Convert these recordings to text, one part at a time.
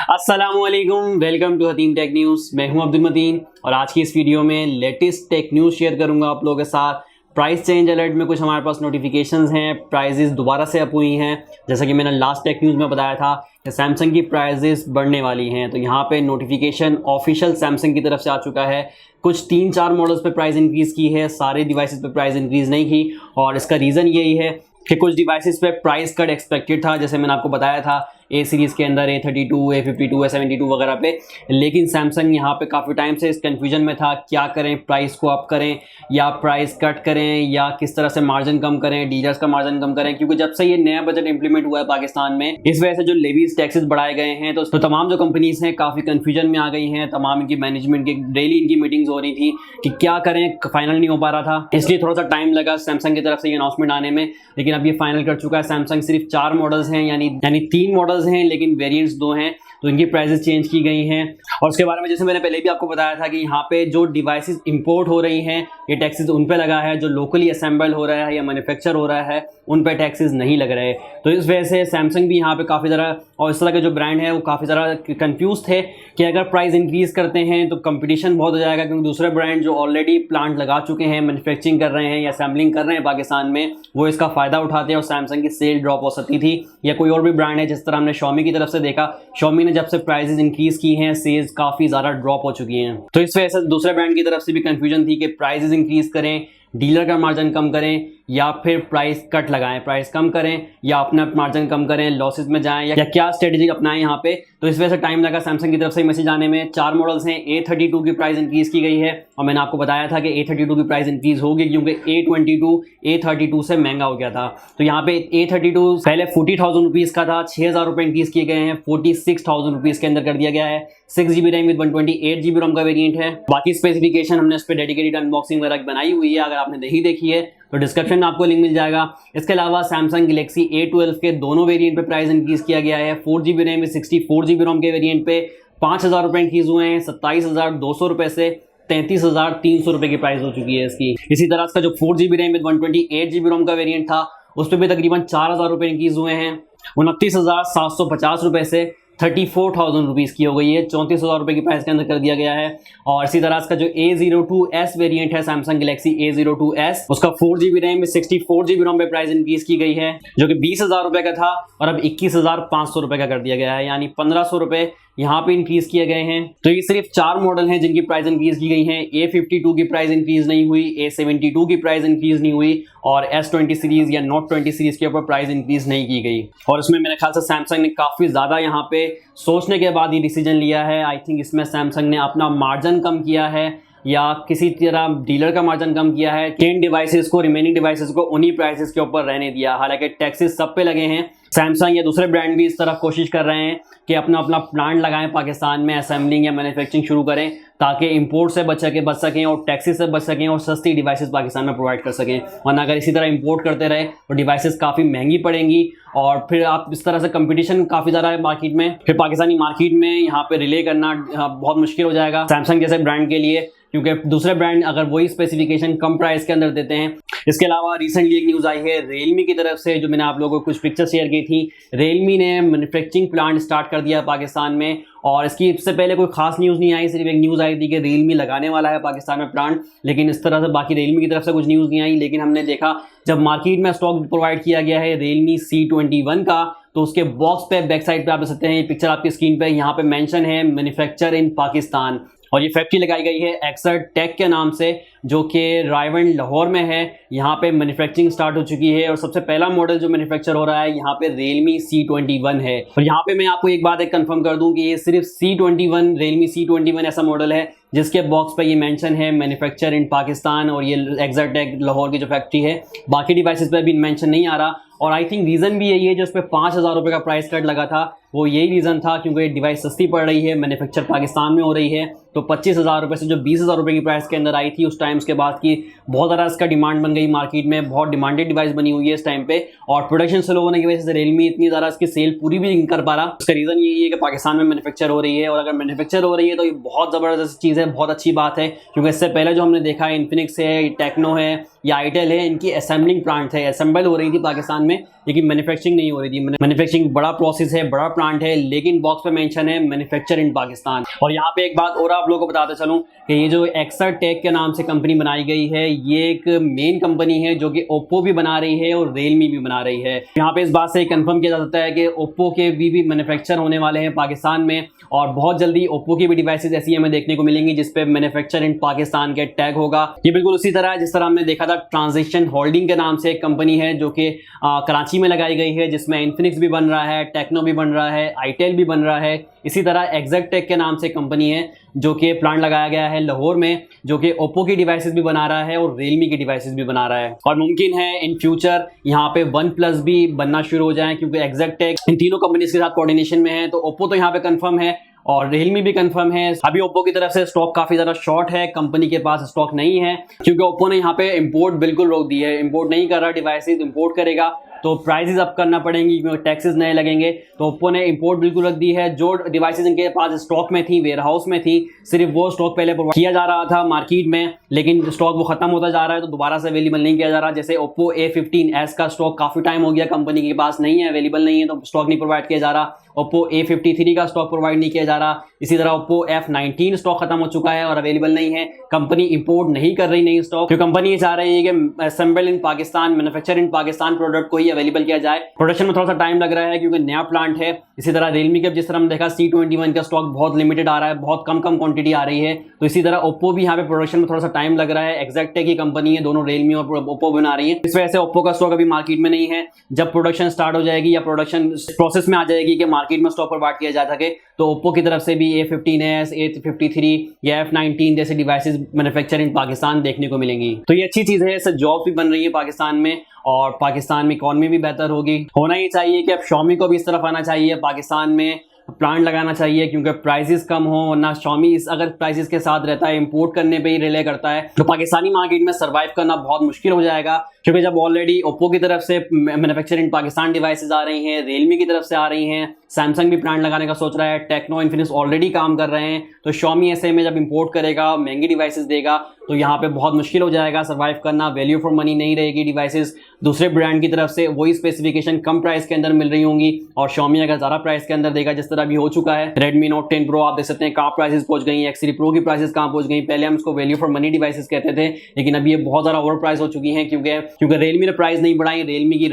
अस्सलामुअलैकुम, welcome to Hatim tech news. मैं हूं अब्दुल मतीन और आज की इस वीडियो में लेटेस्ट टेक न्यूज़ शेयर करूंगा आप लोगों के साथ। प्राइस चेंज अलर्ट में कुछ हमारे पास नोटिफिकेशंस हैं, प्राइजेस दोबारा से अप हुई हैं। जैसा कि मैंने लास्ट टेक न्यूज़ में बताया था कि सैमसंग की प्राइजेस बढ़ने वाली हैं, तो यहाँ पे नोटिफिकेशन ऑफिशियल सैमसंग की तरफ से आ चुका है। कुछ 3-4 मॉडल्स पे प्राइस इंक्रीज़ की है, सारे डिवाइसेस पे प्राइस इंक्रीज़ नहीं की और इसका रीज़न यही है कि कुछ डिवाइसेस पे प्राइस कट एक्सपेक्टेड था, जैसे मैंने आपको बताया था ए सीरीज़ के अंदर A32, A52, A72 वगैरह पे। लेकिन सैमसंग यहाँ पे काफ़ी टाइम से इस कन्फ्यूजन में था, क्या करें, प्राइस को अप करें या प्राइस कट करें या किस तरह से मार्जिन कम करें, डीलर्स का मार्जिन कम करें। क्योंकि जब से ये नया बजट इंप्लीमेंट हुआ है पाकिस्तान में, इस वजह से जो लेवीज टैक्सेस बढ़ाए गए हैं, तो तमाम जो कंपनीज हैं काफ़ी कन्फ्यूजन में आ गई हैं। तमाम इनकी मैनेजमेंट की डेली इनकी मीटिंग्स हो रही थी कि क्या करें, फाइनल नहीं हो पा रहा था, इसलिए थोड़ा सा टाइम लगा सैमसंग की तरफ से ये अनाउंसमेंट आने में। लेकिन अब ये फाइनल कर चुका है सैमसंग। सिर्फ 4 मॉडल्स हैं, यानी 3 मॉडल्स हैं लेकिन वेरिएंट्स 2 हैं, तो इनकी प्राइसेस चेंज की गई हैं। और उसके बारे में जैसे मैंने पहले भी आपको बताया था कि यहाँ पे जो डिवाइसेस इंपोर्ट हो रही हैं ये टैक्सेस उन पे लगा है, जो लोकली असेंबल हो रहा है या मैन्युफैक्चर हो रहा है उन पे टैक्सेस नहीं लग रहे। तो इस वजह से सैमसंग भी यहाँ पे काफ़ी ज़्यादा, और इस तरह के जो ब्रांड है वो काफ़ी ज़्यादा कंफ्यूज थे कि अगर प्राइस इंक्रीज़ करते हैं तो कंपटीशन बहुत हो जाएगा, क्योंकि दूसरे ब्रांड जो ऑलरेडी प्लांट लगा चुके हैं, मैन्युफैक्चरिंग कर रहे हैं या असेंबलिंग कर रहे हैं पाकिस्तान में, वो इसका फ़ायदा उठाते हैं और सैमसंग की सेल ड्रॉप हो सकती थी। या कोई और भी ब्रांड है, जिस तरह हमने Xiaomi की तरफ से देखा, Xiaomi ने जब से प्राइसेस इंक्रीज़ की हैं सेल्स काफ़ी ज़्यादा ड्रॉप हो चुकी हैं। तो इस वजह से दूसरे ब्रांड की तरफ से भी कन्फ्यूजन थी कि प्राइसेस इंक्रीज़ करें, डीलर का मार्जिन कम करें या फिर प्राइस कट लगाएं, प्राइस कम करें या अपना मार्जिन कम करें, लॉसेस में जाएं या क्या स्ट्रेटेजी अपनाएं यहाँ पे। तो इस वजह से टाइम लगा सैमसंग की तरफ से मैसेज आने में। 4 मॉडल्स हैं, A32 की प्राइस इंक्रीज़ की गई है और मैंने आपको बताया था कि A32 की प्राइस इंक्रीज़ होगी क्योंकि A22 A32 से महंगा हो गया था। तो यहाँ पे A32 पहले 40,000 रुपीज़ का था, 6,000 रुपये इंक्रीज़ किए गए हैं, 46,000 रुपीज़ के अंदर कर दिया गया है। 6 GB रैम विद 128 GB रोम का वेरिएंट है। बाकी स्पेसिफिकेशन हमने उस पर डेडिकेटेड अनबॉक्सिंग वगैरह बनाई हुई है, अगर आपने नहीं देखी है तो डिस्क्रिप्शन में आपको लिंक मिल जाएगा। इसके अलावा सैमसंग गैलेक्सी A12 के दोनों वेरिएंट पे प्राइस इंक्रीज़ किया गया है। 4 GB रैम विद 64 GB रोम के वेरिएंट पे 5,000 रुपये इंक्रीज़ हुए हैं, 27,200 रुपये से 33,300 रुपये की प्राइस हो चुकी है इसकी। इसी तरह इसका जो 4 GB रैम विद 128 GB रोम का वेरिएंट था उस पर भी तकरीबन 4,000 रुपये इंक्रीज़ हुए हैं, 29,750 रुपये से 34,000 रुपीज़ की हो गई है, 34,000 रुपये की प्राइस के अंदर कर दिया गया है। और इसी तरह इसका जो A02s वेरिएंट है सैमसंग गैलेक्सी A02s, उसका 4 GB रैम में 64 GB रोम पे प्राइस इंक्रीज़ की गई है, जो कि 20,000 रुपये का था और अब 21,500 रुपये का कर दिया गया है, यानी 1,500 रुपये यहाँ पे इंक्रीज किए गए हैं। तो ये सिर्फ 4 मॉडल हैं जिनकी प्राइस इंक्रीज की गई है। A52 की प्राइस इंक्रीज नहीं हुई, A72 की प्राइस इंक्रीज नहीं हुई और S20 सीरीज या Note 20 सीरीज के ऊपर प्राइस इंक्रीज नहीं की गई। और इसमें मेरे ख्याल से सैमसंग ने काफ़ी ज़्यादा यहाँ पे सोचने के बाद ये डिसीजन लिया है। आई थिंक इसमें सैमसंग ने अपना मार्जिन कम किया है या किसी तरह डीलर का मार्जिन कम किया है। 10 डिवाइसेस को, रिमेनिंग डिवाइसेस को उन्हीं प्राइसेस के ऊपर रहने दिया। हालांकि टैक्सेस सब पे लगे हैं। सैमसंग या दूसरे ब्रांड भी इस तरह कोशिश कर रहे हैं कि अपना प्लांट लगाएं पाकिस्तान में, असेंबलिंग या मैन्युफैक्चरिंग शुरू करें ताकि इंपोर्ट से बच सकें और टैक्सेस से बच सकें और सस्ती डिवाइसेस पाकिस्तान में प्रोवाइड कर सकें। वरना अगर इसी तरह इंपोर्ट करते रहे तो डिवाइसेस काफ़ी महंगी पड़ेंगी और फिर आप इस तरह से कंपटीशन काफ़ी ज़्यादा है मार्केट में, फिर पाकिस्तानी मार्केट में यहाँ पे रिले करना बहुत मुश्किल हो जाएगा सैमसंग जैसे ब्रांड के लिए, क्योंकि दूसरे ब्रांड अगर वही स्पेसिफिकेशन कम प्राइस के अंदर देते हैं। इसके अलावा रिसेंटली एक न्यूज़ आई है रियलमी की तरफ से, जो मैंने आप लोगों को कुछ पिक्चर शेयर की थी। रियलमी ने मैन्युफैक्चरिंग प्लांट स्टार्ट कर दिया पाकिस्तान में और इसकी इससे पहले कोई खास न्यूज़ नहीं आई, सिर्फ एक न्यूज़ आई थी कि रियलमी लगाने वाला है पाकिस्तान में प्लांट, लेकिन इस तरह से बाकी रियलमी की तरफ से कुछ न्यूज़ नहीं आई। लेकिन हमने देखा जब मार्केट में स्टॉक प्रोवाइड किया गया है रियलमी C21 का, तो उसके बॉक्स पे बैक साइड पे आप देख सकते हैं, ये पिक्चर आपकी स्क्रीन पे, यहाँ पे मेंशन है मैन्युफैक्चर इन पाकिस्तान और ये फैक्ट्री लगाई गई है एक्सर टेक के नाम से, जो कि रायवन लाहौर में है। यहाँ पे मैन्युफैक्चरिंग स्टार्ट हो चुकी है और सबसे पहला मॉडल जो मैन्युफैक्चर हो रहा है यहाँ पे रियलमी C21 है। और यहाँ पे मैं आपको एक बात कंफर्म कर दूं कि ये सिर्फ C21 रियलमी C21 ऐसा मॉडल है जिसके बॉक्स पे ये मेंशन है मैन्युफैक्चर इन पाकिस्तान और ये एक्सर टेक लाहौर की जो फैक्ट्री है। बाकी डिवाइसेस पे भी मेंशन नहीं आ रहा और आई थिंक रीज़न भी यही है, जो उस पर 5,000 रुपये का प्राइस कट लगा था वो यही रीज़न था, क्योंकि ये डिवाइस सस्ती पड़ रही है, मैन्युफैक्चर पाकिस्तान में हो रही है। तो 25,000 रुपये से जो 20,000 रुपये की प्राइस के अंदर आई थी उस टाइम के बाद की बहुत ज़्यादा इसका डिमांड बन गई मार्केट में, बहुत डिमांडेड डिवाइस बनी हुई है इस टाइम पे और प्रोडक्शन स्लो होने की वजह से रियलमी इतनी ज़्यादा इसकी सेल पूरी भी नहीं कर पा रहा। उसका रीज़न यही है कि पाकिस्तान में मैन्युफैक्चर हो रही है और अगर मैन्युफैक्चर हो रही है तो ये बहुत ज़बरदस्त चीज़ है, बहुत अच्छी बात है, क्योंकि इससे पहले जो हमने देखा है इन्फिनिक्स है, टेक्नो है या आईटेल है, इनकी असेंबलिंग प्लांट है, असेंबल हो रही थी पाकिस्तान में, लेकिन मैन्युफैक्चरिंग नहीं हो रही थी। मैन्युफैक्चरिंग बड़ा प्रोसेस है, बड़ा प्लांट है, लेकिन बॉक्स पे मेंशन है मैन्युफैक्चर इन पाकिस्तान। और यहाँ पे एक बात और आप लोगों को बताते चलूं कि ये जो एक्साटेक के नाम से कंपनी बनाई गई है, ये एक मेन कंपनी है जो कि ओप्पो भी बना रही है और रियलमी भी बना रही है। यहाँ पे इस बात से कंफर्म किया जा सकता है कि ओप्पो के भी मैन्युफैक्चर होने वाले हैं पाकिस्तान में, और बहुत जल्दी ओप्पो की भी डिवाइसेज ऐसी हमें देखने को मिलेंगी जिसपे मैन्युफैक्चर इन पाकिस्तान के टैग होगा। ये बिल्कुल उसी तरह है जिस तरह हमने देखा था ट्रांजिशन होल्डिंग के नाम से एक कंपनी है जो कि कराची में लगाई गई है, जिसमें इन्फिनिक्स भी बन रहा है, टेक्नो भी बन रहा है, आईटेल भी बन रहा है। इसी तरह एक्सैटेक के नाम से कंपनी है जो कि प्लांट लगाया गया है लाहौर में, जो कि ओप्पो की डिवाइसेस भी बना रहा है और रियलमी की डिवाइसेस भी बना रहा है। और मुमकिन है इन फ्यूचर यहाँ पे वन प्लस भी बनना शुरू हो जाए, क्योंकि एक्सैटेक इन तीनों कंपनीज के साथ कोऑर्डिनेशन में है। तो ओप्पो तो यहाँ पे कंफर्म है और रियलमी भी कंफर्म है। अभी ओप्पो की तरफ से स्टॉक काफी ज्यादा शॉर्ट है, कंपनी के पास स्टॉक नहीं है, क्योंकि ओप्पो ने यहाँ पे इंपोर्ट बिल्कुल रोक दी है, इंपोर्ट नहीं कर रहा डिवाइसेस। इंपोर्ट करेगा तो प्राइसेस अप करना पड़ेंगी क्योंकि टैक्सेस नए लगेंगे। तो ओप्पो ने इंपोर्ट बिल्कुल रख दी है। जो डिवाइसेस इनके पास स्टॉक में थी, वेयर हाउस में थी, सिर्फ वो स्टॉक पहले प्रोवाइड किया जा रहा था मार्केट में, लेकिन स्टॉक वो खत्म होता जा रहा है तो दोबारा से अवेलेबल नहीं किया जा रहा। जैसे ओप्पो A15s का स्टॉक काफी टाइम हो गया कंपनी के पास नहीं है, अवेलेबल नहीं है, तो स्टॉक नहीं प्रोवाइड किया जा रहा। ओप्पो A53 का स्टॉक प्रोवाइड नहीं किया जा रहा। इसी तरह ओप्पो F19 स्टॉक खत्म हो चुका है और अवेलेबल नहीं है। कंपनी इंपोर्ट नहीं कर रही नई स्टॉक, क्योंकि कंपनी ये चाह रही है कि असेंबल इन पाकिस्तान, मैन्युफैक्चर इन पाकिस्तान प्रोडक्ट को ही अवेलेबल किया जाए। प्रोडक्शन में थोड़ा सा टाइम लग रहा है क्योंकि नया प्लांट है। इसी तरह रियलमी के जिस तरह हमने देखा C21 का स्टॉक बहुत लिमिटेड आ रहा है, बहुत कम क्वांटिटी आ रही है। तो इसी तरह ओप्पो भी यहाँ पे प्रोडक्शन में थोड़ा सा टाइम लग रहा है। एक्सैटेक की कंपनी है, दोनों रियलमी और ओप्पो बना रही है, इस वजह से ओप्पो का स्टॉक अभी मार्केट में नहीं है। जब प्रोडक्शन स्टार्ट हो जाएगी या प्रोडक्शन प्रोसेस में आ जाएगी कि मार्केट में स्टॉक प्रोवाइड किया जा सके, तो ओप्पो की तरफ से भी A15s, A53 या F19 जैसे डिवाइसेस मैन्युफैक्चर इन पाकिस्तान देखने को मिलेंगी। तो ये अच्छी चीज है, इससे जॉब भी बन रही है पाकिस्तान में और पाकिस्तान में इकॉनमी भी बेहतर होगी। होना ही चाहिए कि अब Xiaomi को भी इस तरफ आना चाहिए, पाकिस्तान में प्लांट लगाना चाहिए, क्योंकि प्राइसेस कम हो। वरना Xiaomi अगर प्राइसेस के साथ रहता है, इंपोर्ट करने पे ही रिले करता है, तो पाकिस्तानी मार्केट में सर्वाइव करना बहुत मुश्किल हो जाएगा। क्योंकि जब ऑलरेडी ओप्पो की तरफ से मैन्युफैक्चर इन पाकिस्तान डिवाइसेस आ रही हैं, रियलमी की तरफ से आ रही हैं, सैमसंग भी प्लांट लगाने का सोच रहा है, टेक्नो, इन्फिनिक्स ऑलरेडी काम कर रहे हैं, तो Xiaomi ऐसे में जब इंपोर्ट करेगा, महंगी डिवाइसेस देगा, तो यहाँ पे बहुत मुश्किल हो जाएगा सर्वाइव करना। वैल्यू फॉर मनी नहीं रहेगी डिवाइसेस। दूसरे ब्रांड की तरफ से वही स्पेसिफिकेशन कम प्राइस के अंदर मिल रही होंगी और Xiaomi अगर ज़्यादा प्राइस के अंदर देगा, जिस तरह भी हो चुका है। Redmi Note 10 Pro आप देख सकते हैं कहाँ प्राइसेस पहुंच गई हैं, X3 Pro की प्राइसेस कहाँ पहुंच गई। पहले हम इसको वैल्यू फॉर मनी डिवाइसेस कहते थे, लेकिन अभी ये बहुत ज़्यादा ओवर प्राइस हो चुकी हैं, क्योंकि रियलमी ने प्राइस नहीं बढ़ाई। रियलमी की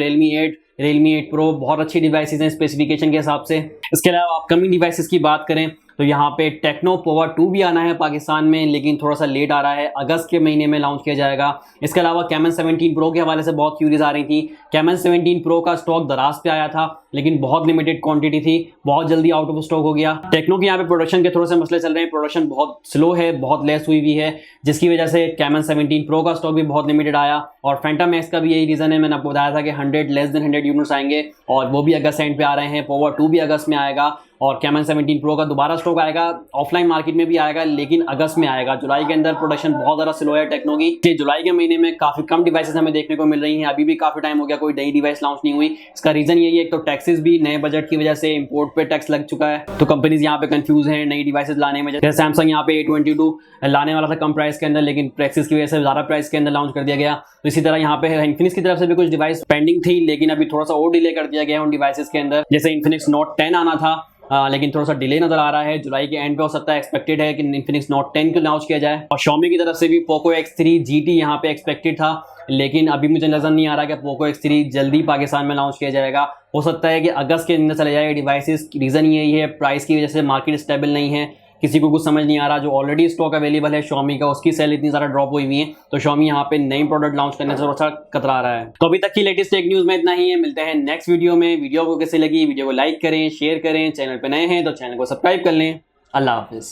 Realme 8 Pro बहुत अच्छी डिवाइसेस हैं स्पेसिफिकेशन के हिसाब से। इसके अलावा अपकमिंग डिवाइसेस की बात करें तो यहाँ पे टेक्नो पोवा 2 भी आना है पाकिस्तान में, लेकिन थोड़ा सा लेट आ रहा है, अगस्त के महीने में लॉन्च किया जाएगा। इसके अलावा कैमन 17 प्रो के हवाले से बहुत क्यूरीज आ रही थी। कैमन 17 प्रो का स्टॉक दराज पे आया था, लेकिन बहुत लिमिटेड क्वांटिटी थी, बहुत जल्दी आउट ऑफ स्टॉक हो गया। टेक्नो के यहाँ पे प्रोडक्शन के थोड़े से मसले चल रहे हैं, प्रोडक्शन बहुत स्लो है, बहुत लेस हुई है, जिसकी वजह से कैमन 17 प्रो का स्टॉक भी बहुत लिमिटेड आया। और फैंटम एक्स का भी यही रीजन है, मैंने आपको बताया था कि 100 यूनिट्स आएंगे और वो भी अगस्त एंड पे आ रहे हैं। पोवा 2 भी अगस्त में आएगा और कैमन 17 प्रो का दोबारा स्टॉक आएगा, ऑफलाइन मार्केट में भी आएगा, लेकिन अगस्त में आएगा। जुलाई के अंदर प्रोडक्शन बहुत ज़्यादा स्लो है टेक्नो की। जुलाई के महीने में काफ़ी कम डिवाइसेस हमें देखने को मिल रही हैं। अभी भी काफ़ी टाइम हो गया, कोई नई डिवाइस लॉन्च नहीं हुई। इसका रीज़न यही है, एक तो टैक्सेस भी नए बजट की वजह से इंपोर्ट पे टैक्स लग चुका है, तो कंपनीज यहाँ पे कंफ्यूज हैं नई डिवाइसेस लाने में। जैसे सैमसंग यहाँ पे A22 लाने वाला था कम प्राइस के अंदर, लेकिन टैक्सेस की वजह से ज़्यादा प्राइस के अंदर लॉन्च कर दिया गया। तो इसी तरह यहाँ पे इन्फिनिक्स की तरफ से भी कुछ डिवाइस पेंडिंग थी, लेकिन अभी थोड़ा सा और डिले कर दिया गया है उन डिवाइसेस के अंदर। जैसे इन्फिनिक्स Note 10 आना था, लेकिन थोड़ा सा डिले नजर आ रहा है, जुलाई के एंड पे हो सकता है। एक्सपेक्टेड है कि इन्फिनिक्स Note 10 को लॉन्च किया जाए। और Xiaomi की तरफ से भी Poco X3 GT यहाँ पे एक्सपेक्टेड था, लेकिन अभी मुझे नजर नहीं आ रहा कि Poco X3 जल्दी पाकिस्तान में लॉन्च किया जाएगा। हो सकता है कि अगस्त के अंदर चले जाए डिवाइसेस। रीजन यही है, प्राइस की वजह से मार्केट स्टेबल नहीं है, किसी को कुछ समझ नहीं आ रहा। जो ऑलरेडी स्टॉक अवेलेबल है Xiaomi का, उसकी सेल इतनी ज़्यादा ड्रॉप हुई है, तो Xiaomi यहाँ पे नई प्रोडक्ट लॉन्च करने से थोड़ा सा कतरा रहा है। तो अभी तक की लेटेस्ट टेक न्यूज़ में इतना ही है। मिलते हैं नेक्स्ट वीडियो में। वीडियो को कैसे लगी, वीडियो को लाइक करें, शेयर करें, चैनल पर नए हैं तो चैनल को सब्सक्राइब कर लें। अल्लाह हाफिज़।